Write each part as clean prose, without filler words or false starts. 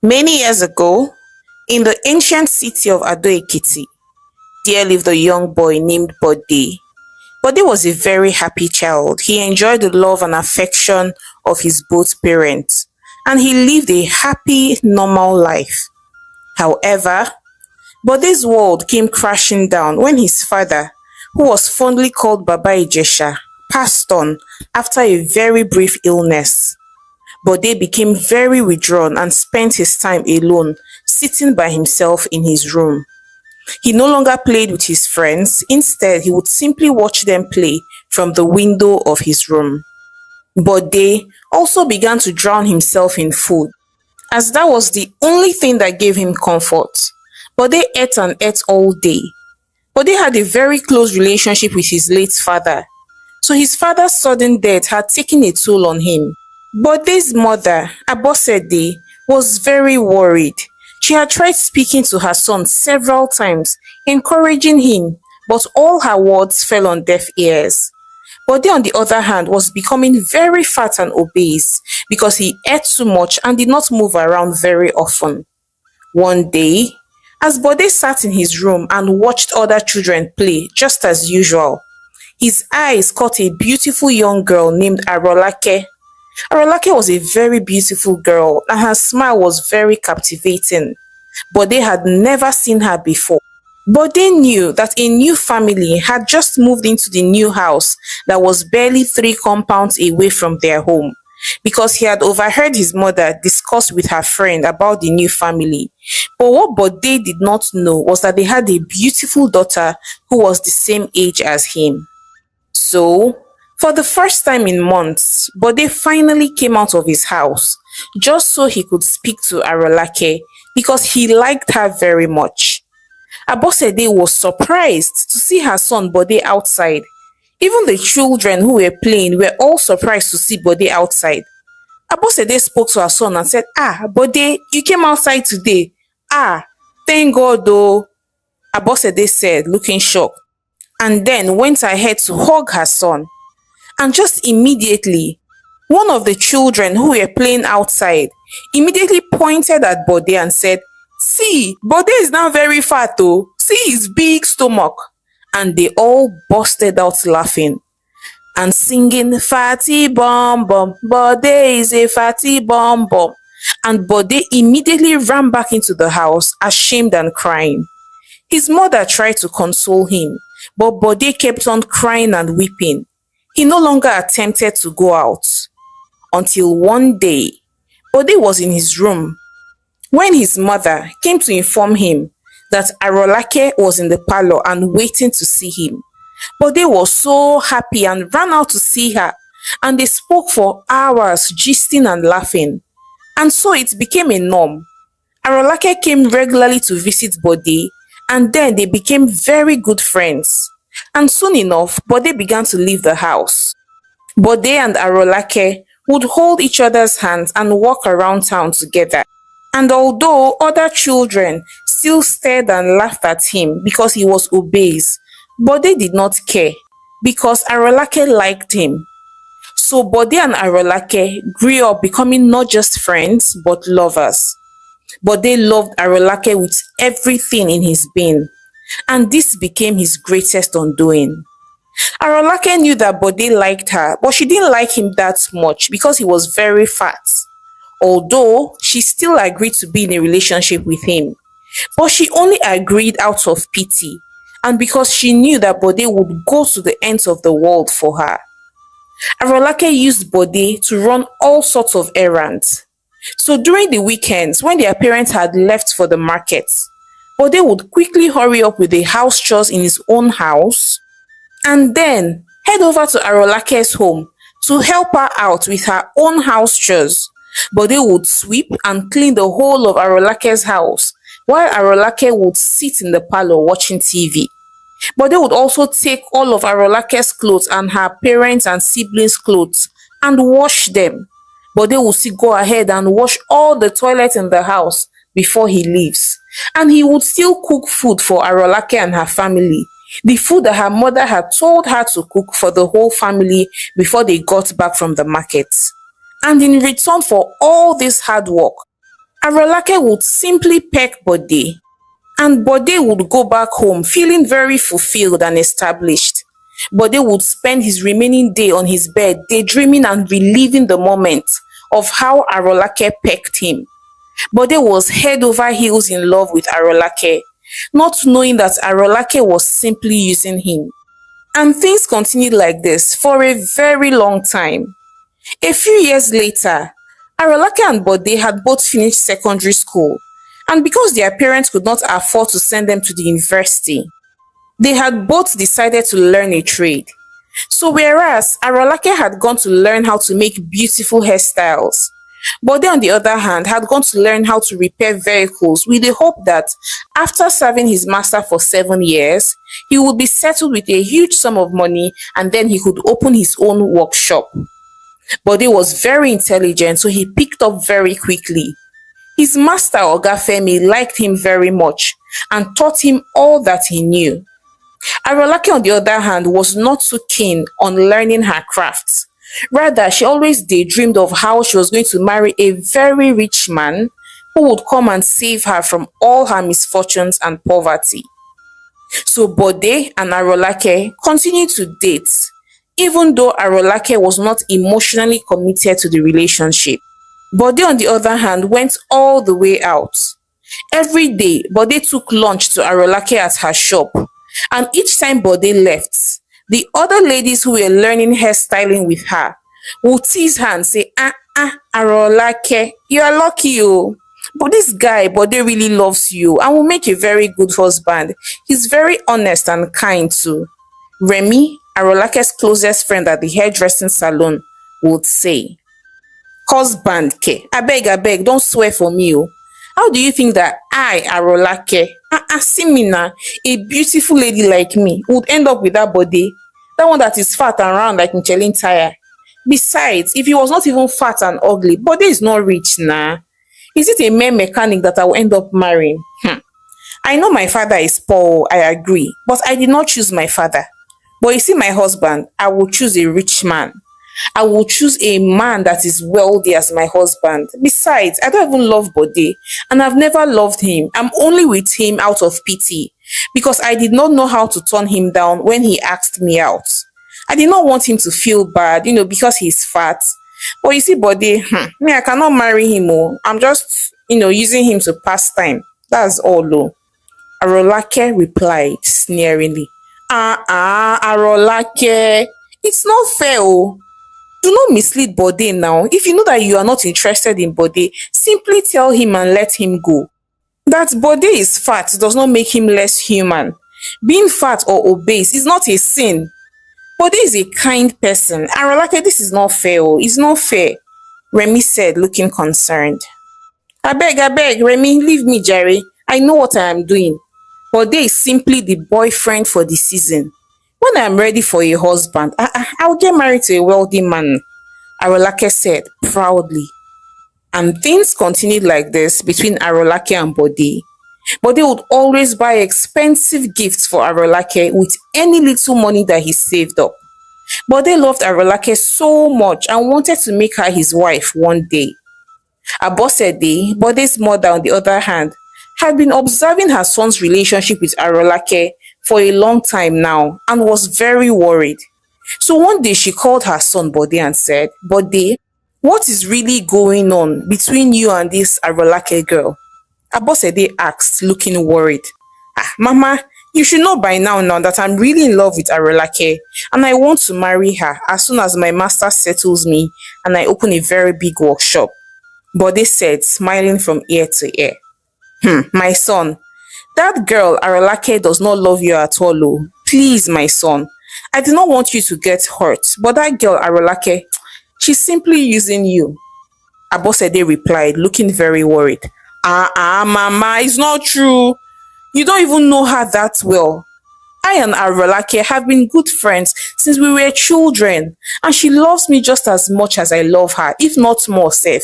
Many years ago, in the ancient city of Ado-Ekiti, there lived a young boy named Bode. Bode was a very happy child. He enjoyed the love and affection of his both parents, and he lived a happy, normal life. However, Bode's world came crashing down when his father, who was fondly called Baba Ijesha, passed on after a very brief illness. Bode became very withdrawn and spent his time alone, sitting by himself in his room. He no longer played with his friends. Instead, he would simply watch them play from the window of his room. Bode also began to drown himself in food, as that was the only thing that gave him comfort. Bode ate and ate all day. Bode had a very close relationship with his late father, so his father's sudden death had taken a toll on him. Bode's mother, Abosede, was very worried. She had tried speaking to her son several times, encouraging him, but all her words fell on deaf ears. Bode, on the other hand, was becoming very fat and obese because he ate too much and did not move around very often. One day, as Bode sat in his room and watched other children play just as usual, his eyes caught a beautiful young girl named Arolake. Arolake was a very beautiful girl and her smile was very captivating. Bode had never seen her before. Bode knew that a new family had just moved into the new house that was barely 3 compounds away from their home, because he had overheard his mother discuss with her friend about the new family. But what Bode did not know was that they had a beautiful daughter who was the same age as him. So, for the first time in months, Bode finally came out of his house, just so he could speak to Arolake, because he liked her very much. Abosede was surprised to see her son Bode outside. Even the children who were playing were all surprised to see Bode outside. Abosede spoke to her son and said, Bode, you came outside today. Thank God though, Abosede said, looking shocked, and then went ahead to hug her son. And just immediately, one of the children who were playing outside immediately pointed at Bode and said, "See, Bode is now very fat though. See his big stomach." And they all busted out laughing and singing, "Fatty bum bum, Bode is a fatty bum bum." And Bode immediately ran back into the house, ashamed and crying. His mother tried to console him, but Bode kept on crying and weeping. He no longer attempted to go out, until one day, Bode was in his room when his mother came to inform him that Arolake was in the parlor and waiting to see him. Bode was so happy and ran out to see her, and they spoke for hours, gisting and laughing. And so it became a norm. Arolake came regularly to visit Bode, and then they became very good friends. And soon enough, Bode began to leave the house. Bode and Arolake would hold each other's hands and walk around town together. And although other children still stared and laughed at him because he was obese, Bode did not care because Arolake liked him. So Bode and Arolake grew up becoming not just friends but lovers. Bode loved Arolake with everything in his being, and this became his greatest undoing. Arolake knew that Bode liked her, but she didn't like him that much because he was very fat. Although she still agreed to be in a relationship with him, but she only agreed out of pity and because she knew that Bode would go to the ends of the world for her. Arolake used Bode to run all sorts of errands. So during the weekends, when their parents had left for the markets, Bode would quickly hurry up with the house chores in his own house and then head over to Arolake's home to help her out with her own house chores. Bode would sweep and clean the whole of Arolake's house, while Arolake would sit in the parlor watching TV. Bode would also take all of Arolake's clothes and her parents' and siblings' clothes and wash them. Bode would still go ahead and wash all the toilets in the house before he leaves. And he would still cook food for Arolake and her family, the food that her mother had told her to cook for the whole family before they got back from the market. And in return for all this hard work, Arolake would simply peck Bode, and Bode would go back home feeling very fulfilled and established. Bode would spend his remaining day on his bed daydreaming and reliving the moment of how Arolake pecked him. Bode was head over heels in love with Arolake, not knowing that Arolake was simply using him. And things continued like this for a very long time. A few years later, Arolake and Bode had both finished secondary school, and because their parents could not afford to send them to the university, they had both decided to learn a trade. So whereas Arolake had gone to learn how to make beautiful hairstyles, Bode on the other hand had gone to learn how to repair vehicles with the hope that after serving his master for 7 years, he would be settled with a huge sum of money and then he could open his own workshop. Bode was very intelligent, so he picked up very quickly. His master Oga Femi liked him very much and taught him all that he knew. Arolake on the other hand was not too keen on learning her crafts. Rather, she always daydreamed of how she was going to marry a very rich man who would come and save her from all her misfortunes and poverty. So Bode and Arolake continued to date, even though Arolake was not emotionally committed to the relationship. Bode on the other hand went all the way out. Every day, Bode took lunch to Arolake at her shop, and each time Bode left, the other ladies who were learning hairstyling with her would tease her and say, Arolake, you are lucky, oh. But this guy, Bode really loves you and will make a very good husband. He's very honest and kind too. Remy, Arolake's closest friend at the hairdressing salon, would say, husband, ke, abeg, don't swear for me, oh. How do you think that I, Arolake, see me now, a beautiful lady like me, would end up with that Bode? That one that is fat and round like Michelin tire. Besides, if he was not even fat and ugly, Bode is not rich now. Is it a mere mechanic that I will end up marrying? I know my father is poor, I agree, but I did not choose my father. But you see my husband, I will choose a rich man. I will choose a man that is wealthy as my husband. Besides, I don't even love Bode, and I've never loved him. I'm only with him out of pity, because I did not know how to turn him down when he asked me out. I did not want him to feel bad, because he's fat. But you see Bode, me, I cannot marry him. Oh. I'm just, using him to pass time. That's all, though. Arolake replied sneeringly. Arolake, it's not fair, oh. Do not mislead Bode now. If you know that you are not interested in Bode, simply tell him and let him go. That Bode is fat does not make him less human. Being fat or obese is not a sin. Bode is a kind person. Arolake, this is not fair. Oh. It's not fair, Remy said, looking concerned. Abeg, Remy, leave me, Jerry. I know what I am doing. Bode is simply the boyfriend for the season. When I am ready for a husband, I'll get married to a wealthy man, Arolake said proudly. And things continued like this between Arolake and Bode. Bode would always buy expensive gifts for Arolake with any little money that he saved up. Bode loved Arolake so much and wanted to make her his wife one day. Abosede, Bode's mother on the other hand, had been observing her son's relationship with Arolake for a long time now and was very worried. So one day she called her son Bode and said, Bode, what is really going on between you and this Arolake girl? Abosede asked, looking worried. Mama, you should know by now that I'm really in love with Arolake and I want to marry her as soon as my master settles me and I open a very big workshop. Bode said, smiling from ear to ear. My son, that girl Arolake does not love you at all. Oh. Please, my son. I do not want you to get hurt, but that girl Arolake, she's simply using you. Abosede replied, looking very worried. Mama, it's not true. You don't even know her that well. I and Arolake have been good friends since we were children, and she loves me just as much as I love her, if not more, safe.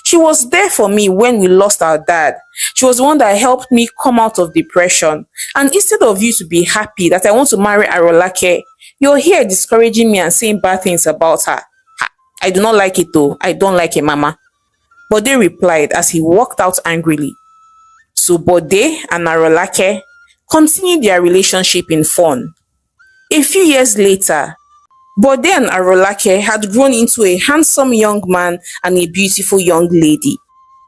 She was there for me when we lost our dad. She was the one that helped me come out of depression. And instead of you to be happy that I want to marry Arolake, you're here discouraging me and saying bad things about her. I do not like it though. I don't like it, Mama. Bode replied as he walked out angrily. So Bode and AROLAKE continued their relationship in fun. A few years later, Bode and AROLAKE had grown into a handsome young man and a beautiful young lady.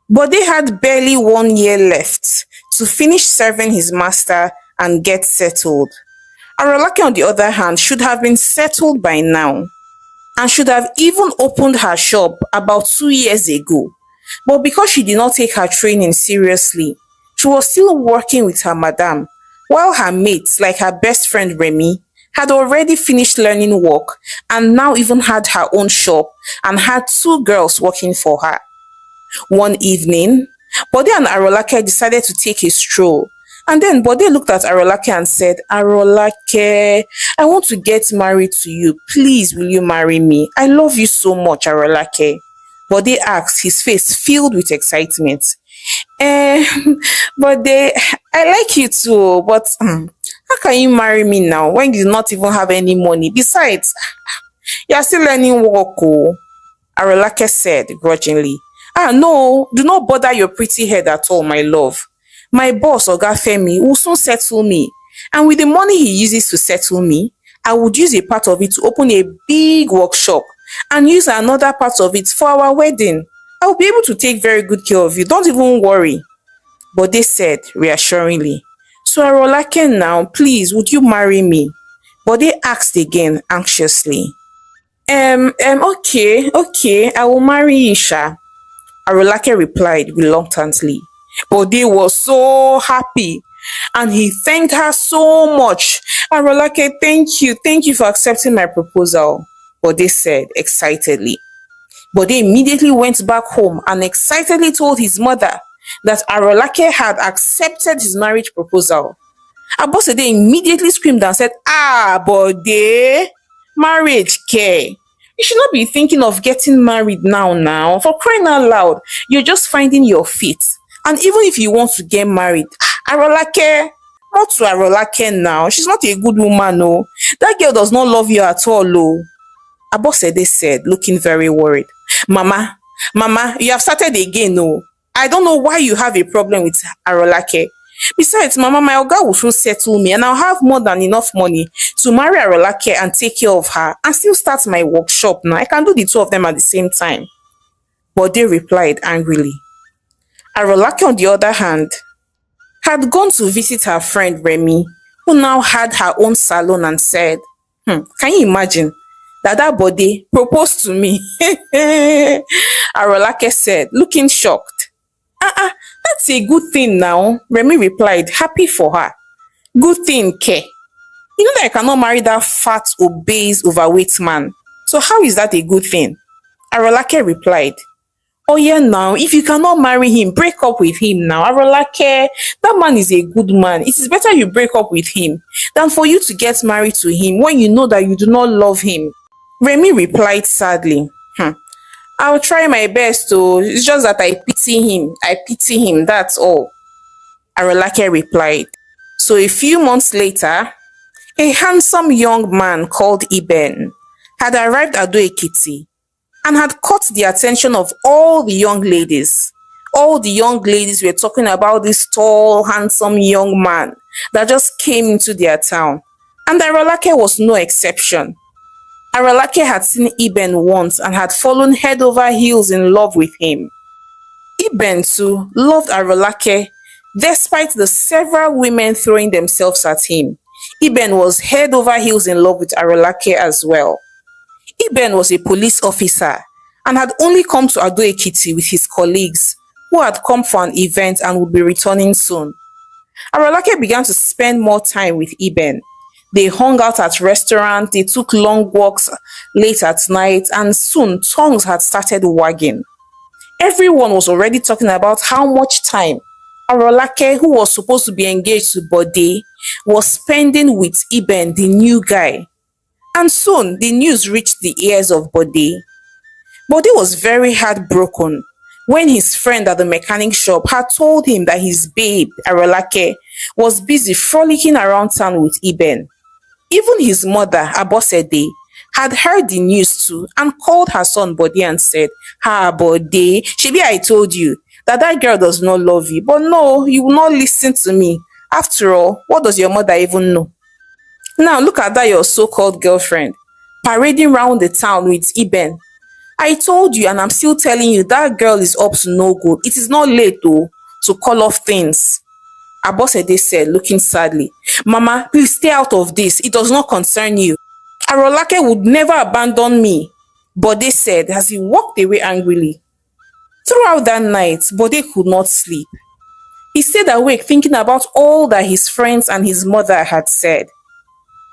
Bode had barely 1 year left to finish serving his master and get settled. AROLAKE, on the other hand, should have been settled by now and should have even opened her shop about 2 years ago. But because she did not take her training seriously, she was still working with her madam, while her mates, like her best friend Remy, had already finished learning work and now even had her own shop and had 2 girls working for her. One evening, Bode and AROLAKE decided to take a stroll. And then Bode looked at AROLAKE and said, "AROLAKE, I want to get married to you. Please, will you marry me? I love you so much, AROLAKE." Bode asked, his face filled with excitement. Eh, Bode, I like you too, but how can you marry me now when you do not even have any money? Besides, you are still learning work. Oh. AROLAKE said grudgingly. "Ah, no, do not bother your pretty head at all, my love. My boss, Oga Femi, will soon settle me. And with the money he uses to settle me, I would use a part of it to open a big workshop and use another part of it for our wedding. I will be able to take very good care of you. Don't even worry." Bode said reassuringly. "So AROLAKE now, please, would you marry me?" Bode asked again anxiously. Okay, I will marry you, Sha." AROLAKE replied reluctantly. Bode was so happy and he thanked her so much. "AROLAKE, thank you for accepting my proposal," Bode said excitedly. Bode immediately went back home and excitedly told his mother that AROLAKE had accepted his marriage proposal. Abosede immediately screamed and said, "Ah, Bode, marriage care. You should not be thinking of getting married now. For crying out loud, you're just finding your feet. And even if you want to get married, AROLAKE, not to AROLAKE now. She's not a good woman, no. That girl does not love you at all, oh." Abosede said, looking very worried. Mama, you have started again, no. I don't know why you have a problem with AROLAKE. Besides, Mama, my Oga will soon settle me and I'll have more than enough money to marry AROLAKE and take care of her and still start my workshop now. I can do the 2 of them at the same time. Bode replied angrily. AROLAKE, on the other hand, had gone to visit her friend Remy, who now had her own salon, and said, "Can you imagine that Bode proposed to me?" AROLAKE said, looking shocked. That's a good thing now," Remy replied, happy for her. "Good thing, Ke. You know that I cannot marry that fat, obese, overweight man. So how is that a good thing?" AROLAKE replied, "Oh yeah, now, if you cannot marry him, break up with him now. AROLAKE, that man is a good man. It is better you break up with him than for you to get married to him when you know that you do not love him." Remy replied sadly, "I'll try my best to. It's just that I pity him, that's all." AROLAKE replied. So a few months later, a handsome young man called Iben had arrived at Ado Ekiti and had caught the attention of all the young ladies. All the young ladies were talking about this tall, handsome young man that just came into their town, and AROLAKE was no exception. AROLAKE had seen Iben once and had fallen head over heels in love with him. Iben too loved AROLAKE despite the several women throwing themselves at him. Iben was head over heels in love with AROLAKE as well. Iben was a police officer and had only come to Ado Ekiti with his colleagues, who had come for an event and would be returning soon. AROLAKE began to spend more time with Iben. They hung out at restaurants, they took long walks late at night, and soon tongues had started wagging. Everyone was already talking about how much time AROLAKE, who was supposed to be engaged to Bode, was spending with Iben, the new guy. And soon the news reached the ears of Bode. Bode was very heartbroken when his friend at the mechanic shop had told him that his babe, AROLAKE, was busy frolicking around town with Iben. Even his mother, Abosede, had heard the news too and called her son Bode and said, "Ah, Bode, shebi I told you that that girl does not love you, but no, you will not listen to me. After all, what does your mother even know? Now look at that your so-called girlfriend parading round the town with Iben. I told you and I'm still telling you that girl is up to no good. It is not late though to call off things." Abosede said, looking sadly, "Mama, please stay out of this. It does not concern you. Arolake would never abandon me," Bode said as he walked away angrily. Throughout that night, Bode could not sleep. He stayed awake thinking about all that his friends and his mother had said.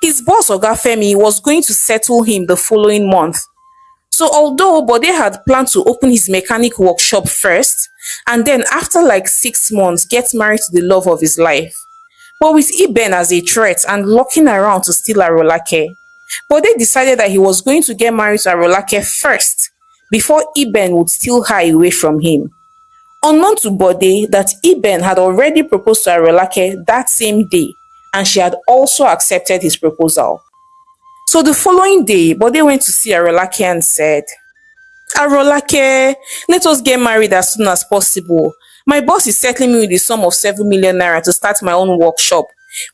His boss, Oga Femi, was going to settle him the following month. So although Bode had planned to open his mechanic workshop first, and then after like 6 months get married to the love of his life, but with Iben as a threat and looking around to steal Arolake, Bode decided that he was going to get married to Arolake first before Iben would steal her away from him. Unknown to Bode that Iben had already proposed to Arolake that same day and she had also accepted his proposal. So the following day, Bode went to see Arolake and said, "Arolake, let us get married as soon as possible. My boss is settling me with a sum of 7 million naira to start my own workshop.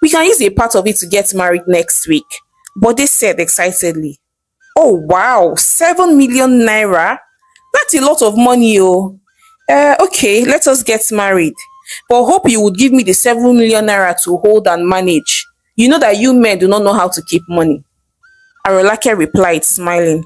We can use a part of it to get married next week." Bode said excitedly, "Oh wow, 7 million naira? That's a lot of money oh. Okay, let us get married. But hope you would give me the 7 million naira to hold and manage. You know that you men do not know how to keep money." Arolake replied, smiling,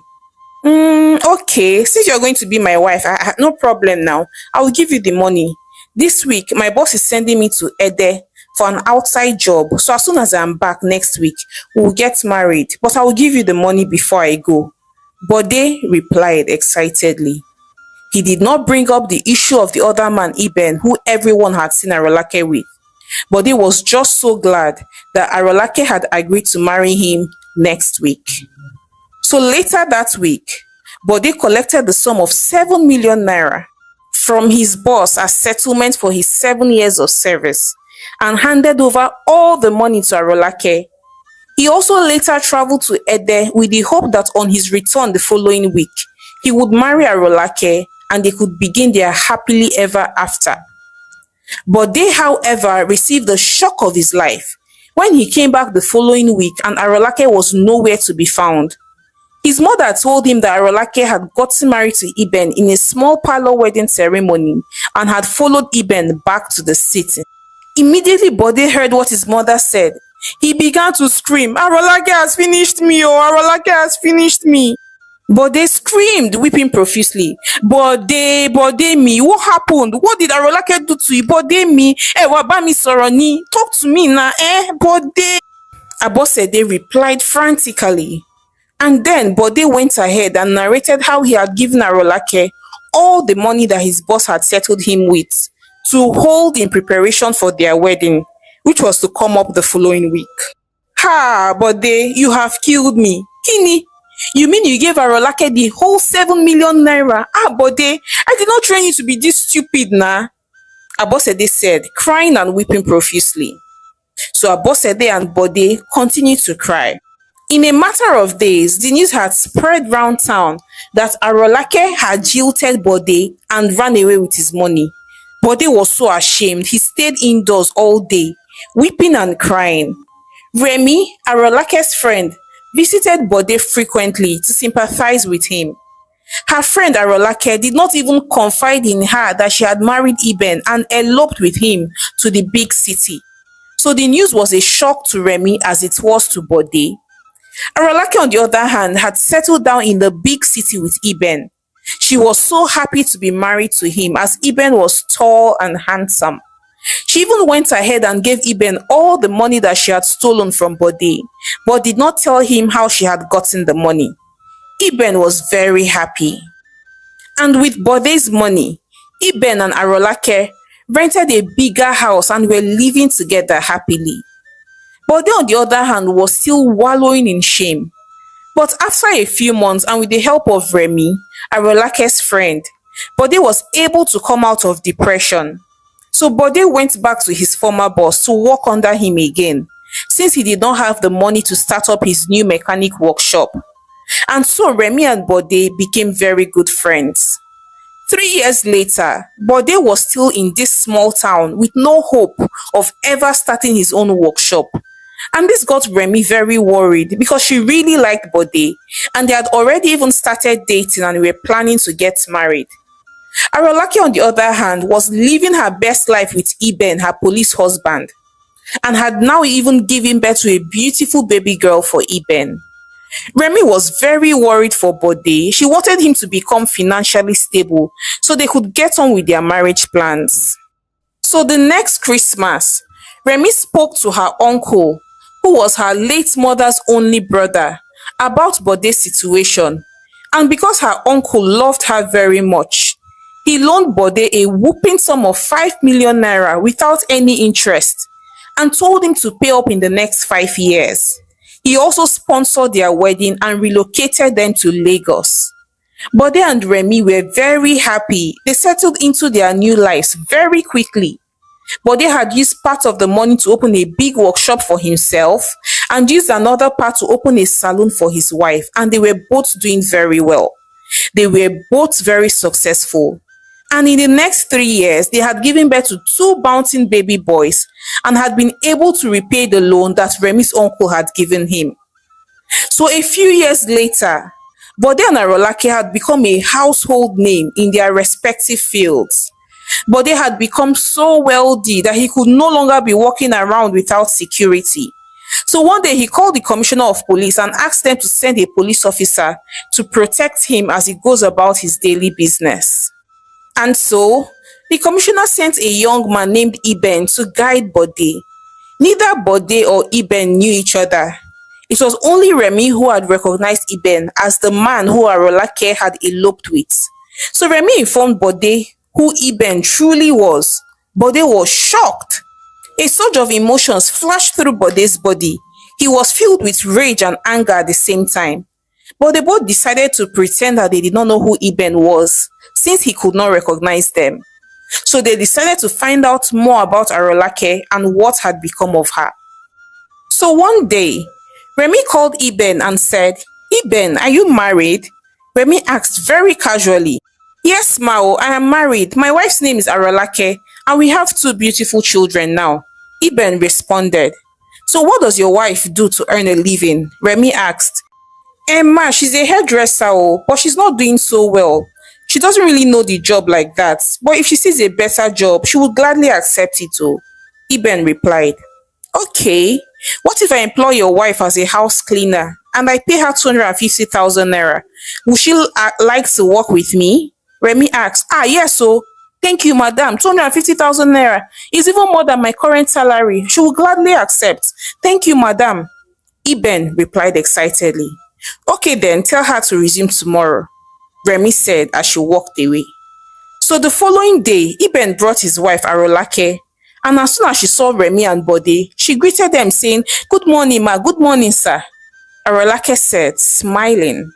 Okay, since you're going to be my wife, no problem now. I will give you the money. This week, my boss is sending me to Ede for an outside job. So as soon as I'm back next week, we'll get married. But I will give you the money before I go." Bode replied excitedly. He did not bring up the issue of the other man, Iben, who everyone had seen Arolake with. Bode was just so glad that Arolake had agreed to marry him next week. So later that week, Bode collected the sum of 7 million naira from his boss as settlement for his 7 years of service and handed over all the money to Arolake. He also later traveled to Ede with the hope that on his return the following week, he would marry Arolake and they could begin their happily ever after. Bode, however, received the shock of his life when he came back the following week and Arolake was nowhere to be found. His mother told him that Arolake had gotten married to Iben in a small parlor wedding ceremony and had followed Iben back to the city. Immediately Bode heard what his mother said. He began to scream, "Arolake has finished me, oh, Arolake has finished me." Bode screamed, weeping profusely. Bode me, what happened? What did Arolake do to you? Bode me, wabami soroni, talk to me now, Bode. Abosede replied frantically. And then Bode went ahead and narrated how he had given Arolake all the money that his boss had settled him with to hold in preparation for their wedding, which was to come up the following week. "Ha, Bode, you have killed me. Kini, you mean you gave Arolake the whole 7 million naira? Bode, I did not train you to be this stupid nah," Abosede said, crying and weeping profusely. So Abosede and Bode continued to cry. In a matter of days, the news had spread round town that Arolake had jilted Bode and ran away with his money. Bode was so ashamed, he stayed indoors all day, weeping and crying. Remy, Arolake's friend, visited Bode frequently to sympathize with him. Her friend Arolake did not even confide in her that she had married Iben and eloped with him to the big city. So the news was a shock to Remy as it was to Bode. Arolake, on the other hand, had settled down in the big city with Iben. She was so happy to be married to him as Iben was tall and handsome. She even went ahead and gave Iben all the money that she had stolen from Bode, but did not tell him how she had gotten the money. Iben was very happy. And with Bode's money, Iben and Arolake rented a bigger house and were living together happily. Bode, on the other hand, was still wallowing in shame. But after a few months and with the help of Remy, Arolake's friend, Bode was able to come out of depression. So Bode went back to his former boss to work under him again, since he did not have the money to start up his new mechanic workshop. And so Remy and Bode became very good friends. 3 years later, Bode was still in this small town with no hope of ever starting his own workshop. And this got Remy very worried because she really liked Bode and they had already even started dating and were planning to get married. Arolake, on the other hand, was living her best life with Iben, her police husband, and had now even given birth to a beautiful baby girl for Iben. Remy was very worried for Bode. She wanted him to become financially stable so they could get on with their marriage plans. So the next Christmas, Remy spoke to her uncle, who was her late mother's only brother, about Bode's situation. And because her uncle loved her very much, he loaned Bode a whooping sum of 5 million naira without any interest and told him to pay up in the next 5 years. He also sponsored their wedding and relocated them to Lagos. Bode and Remy were very happy. They settled into their new lives very quickly. Bode had used part of the money to open a big workshop for himself and used another part to open a salon for his wife, and they were both doing very well. They were both very successful. And in the next 3 years, they had given birth to two bouncing baby boys and had been able to repay the loan that Remy's uncle had given him. So a few years later, Bode and Arolake had become a household name in their respective fields. Bode had become so wealthy that he could no longer be walking around without security. So one day he called the commissioner of police and asked them to send a police officer to protect him as he goes about his daily business. And so, the commissioner sent a young man named Iben to guide Bode. Neither Bode or Iben knew each other. It was only Remy who had recognized Iben as the man who Arolake had eloped with. So Remy informed Bode who Iben truly was. Bode was shocked. A surge of emotions flashed through Bode's body. He was filled with rage and anger at the same time. But they both decided to pretend that they did not know who Iben was, since he could not recognize them. So they decided to find out more about Arolake and what had become of her. So one day, Remy called Iben and said, "Iben, are you married?" Remy asked very casually. "Yes, Mao, I am married. My wife's name is Arolake, and we have two beautiful children now," Iben responded. "So what does your wife do to earn a living?" Remy asked. "Emma, she's a hairdresser, but she's not doing so well. She doesn't really know the job like that, but if she sees a better job, she would gladly accept it," Iben replied. "Okay, what if I employ your wife as a house cleaner and I pay her 250,000 naira? Would she like to work with me?" Remy asked. Yes, thank you, madam. 250,000 naira is even more than my current salary. She will gladly accept. Thank you, madam," Iben replied excitedly. "Okay then, tell her to resume tomorrow," Remy said as she walked away. So the following day, Iben brought his wife Arolake, and as soon as she saw Remy and Bode, she greeted them saying, "Good morning, ma. Good morning, sir," Arolake said, smiling.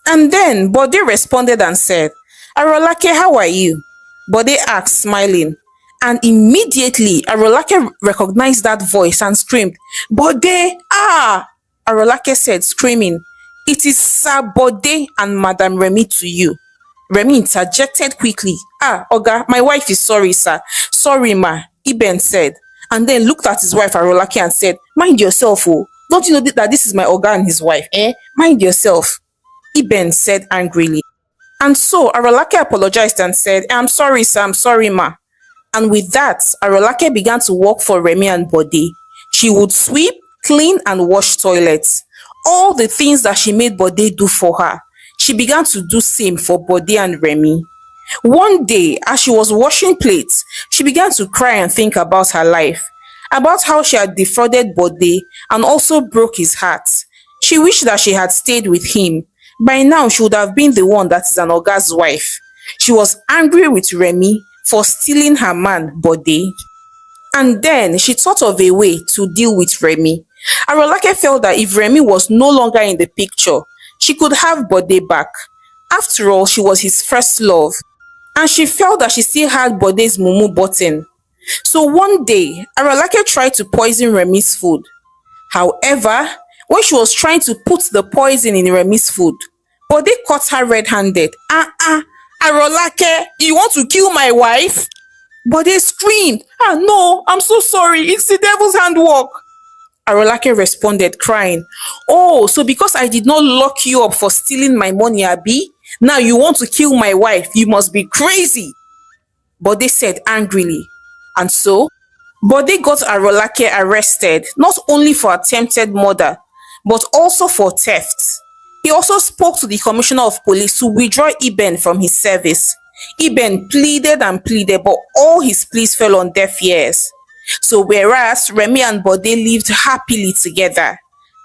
And then Bode responded and said, "Arolake, how are you?" Bode asked, smiling. And immediately, Arolake recognized that voice and screamed, "Bode! Ah!" Arolake said, screaming, "It is Sir Bode and Madam Remy to you." Remy interjected quickly. Oga, my wife is sorry, sir." "Sorry, ma," Iben said, and then looked at his wife Arolake and said, "Mind yourself, oh. Don't you know that this is my Oga and his wife, eh? Mind yourself," Iben said angrily. And so Arolake apologized and said, "I'm sorry, sir. I'm sorry, ma." And with that, Arolake began to work for Remy and Bode. She would sweep, clean, and wash toilets. All the things that she made Bode do for her, she began to do same for Bode and Remy. One day, as she was washing plates, she began to cry and think about her life, about how she had defrauded Bode and also broke his heart. She wished that she had stayed with him. By now, she would have been the one that is an Oga's wife. She was angry with Remy for stealing her man, Bode. And then she thought of a way to deal with Remy. Arolake felt that if Remy was no longer in the picture, she could have Bode back. After all, she was his first love. And she felt that she still had Bode's mumu button. So one day, Arolake tried to poison Remy's food. However, when she was trying to put the poison in Remy's food, but they caught her red-handed. Arolake, you want to kill my wife? But they screamed, no, I'm so sorry, it's the devil's handwork. Arolake responded, crying, oh, so because I did not lock you up for stealing my money, Abi, now you want to kill my wife? You must be crazy. But they said angrily, and so Bode got Arolake arrested not only for attempted murder but also for theft. He also spoke to the commissioner of police to withdraw Iben from his service. Iben pleaded and pleaded, but all his pleas fell on deaf ears. So whereas Remi and Bode lived happily together,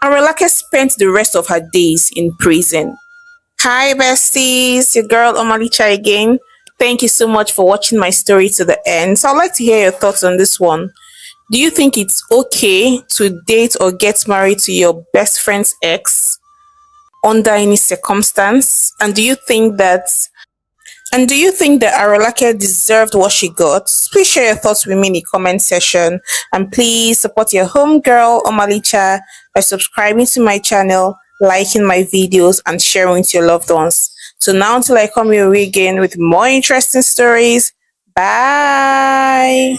Arolake spent the rest of her days in prison. Hi besties, your girl Omalicha again. Thank you so much for watching my story to the end. So I'd like to hear your thoughts on this one. Do you think it's okay to date or get married to your best friend's ex under any circumstance? And do you think that Arolake deserved what she got? Please share your thoughts with me in the comment section. And please support your homegirl Omalicha by subscribing to my channel, liking my videos, and sharing with your loved ones. So now until I come your way again with more interesting stories, bye!